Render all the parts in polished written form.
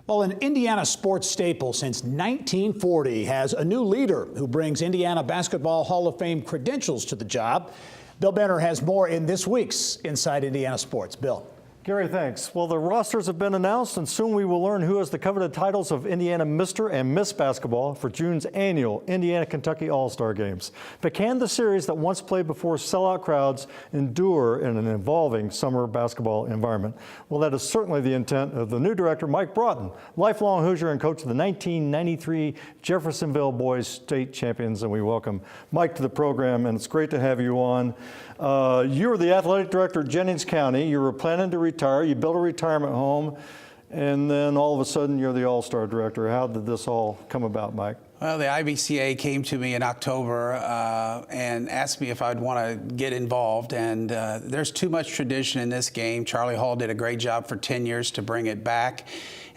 Well, an Indiana sports staple since 1940 has a new leader who brings Indiana Basketball Hall of Fame credentials to the job. Bill Benner has more in this week's Inside Indiana Sports. Bill. Gary, thanks. Well, the rosters have been announced, and soon we will learn who has the coveted titles of Indiana Mr. and Miss Basketball for June's annual Indiana-Kentucky All-Star Games. But can the series that once played before sellout crowds endure in an evolving summer basketball environment? Well, that is certainly the intent of the new director, Mike Broughton, lifelong Hoosier and coach of the 1993 Jeffersonville Boys State Champions. And we welcome Mike to the program, and it's great to have you on. You were the athletic director at Jennings County. You were planning to retire. You built a retirement home, and then all of a sudden you're the All-Star director. How did this all come about, Mike? Well, the IBCA came to me in October and asked me if I'd want to get involved. And there's too much tradition in this game. Charlie Hall did a great job for 10 years to bring it back.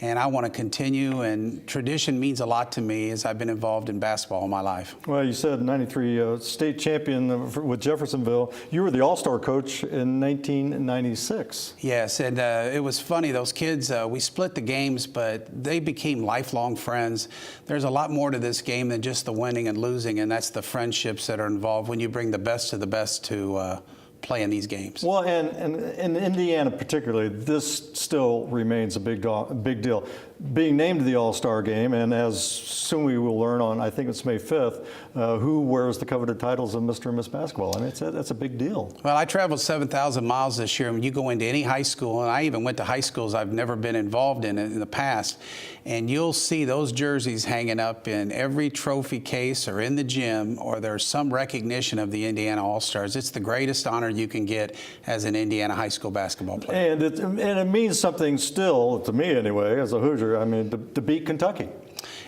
And I want to continue, and tradition means a lot to me as I've been involved in basketball all my life. Well, you said 93 state champion with Jeffersonville. You were the All-Star coach in 1996. Yes, and it was funny. Those kids, we split the games, but they became lifelong friends. There's a lot more to this game than just the winning and losing, and that's the friendships that are involved when you bring the best of the best to play in these games. Well, and in Indiana particularly, this still remains a big deal. Being named to the All-Star game, and as soon we will learn on, I think it's May 5th, who wears the coveted titles of Mr. and Miss Basketball. I mean, that's a big deal. Well, I traveled 7,000 miles this year. When you go into any high school, and I even went to high schools I've never been involved in the past, and you'll see those jerseys hanging up in every trophy case or in the gym, or there's some recognition of the Indiana All-Stars. It's the greatest honor you can get as an Indiana high school basketball player. And it means something still, to me anyway, as a Hoosier, I mean, to beat Kentucky.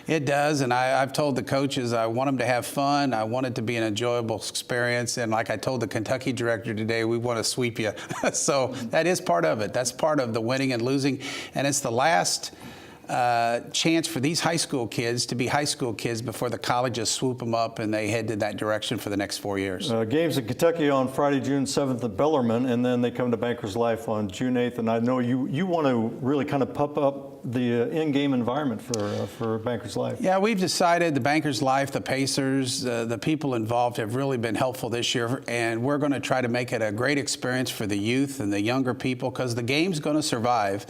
It does, and I've told the coaches I want them to have fun. I want it to be an enjoyable experience, and like I told the Kentucky director today, we want to sweep you. So that is part of it. That's part of the winning and losing, and it's the last chance for these high school kids to be high school kids before the colleges swoop them up and they head in that direction for the next 4 years. Games in Kentucky on Friday, June 7th at Bellarmine, and then they come to Bankers Life on June 8th. And I know you want to really kind of pump up the in-game environment for Bankers Life. Yeah, we've decided the Bankers Life, the Pacers, the people involved have really been helpful this year, and we're going to try to make it a great experience for the youth and the younger people, because the game's going to survive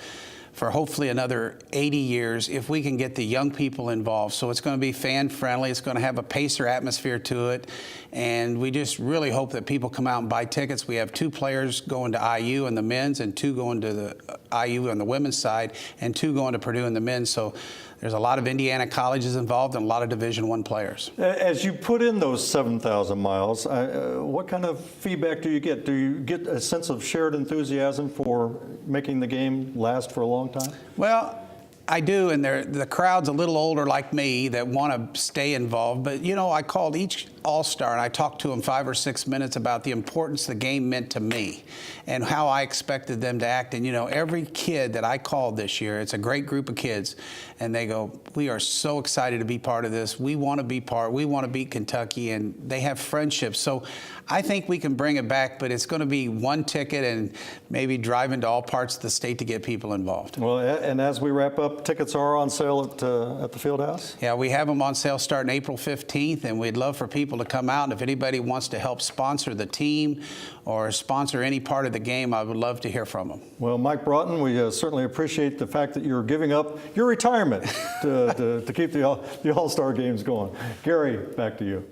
for hopefully another 80 years if we can get the young people involved. So it's going to be fan-friendly. It's going to have a Pacer atmosphere to it. And we just really hope that people come out and buy tickets. We have 2 players going to IU in the men's and 2 going to the IU on the women's side and 2 going to Purdue in the men's. So there's a lot of Indiana colleges involved and a lot of Division I players. As you put in those 7,000 miles, what kind of feedback do you get? Do you get a sense of shared enthusiasm for making the game last for a long time? Well, I do, and the crowd's a little older like me that want to stay involved. But, you know, I called each All-Star and I talked to them 5 or 6 minutes about the importance the game meant to me and how I expected them to act. And, you know, every kid that I called this year, it's a great group of kids, and they go, we are so excited to be part of this. We want to be part. We want to beat Kentucky, and they have friendships. So I think we can bring it back, but it's going to be one ticket and maybe driving to all parts of the state to get people involved. Well, and as we wrap up, tickets are on sale at the Fieldhouse? Yeah, we have them on sale starting April 15th, and we'd love for people to come out. And if anybody wants to help sponsor the team or sponsor any part of the game, I would love to hear from them. Well, Mike Broughton, we certainly appreciate the fact that you're giving up your retirement to keep the All-Star games going. Gary, back to you.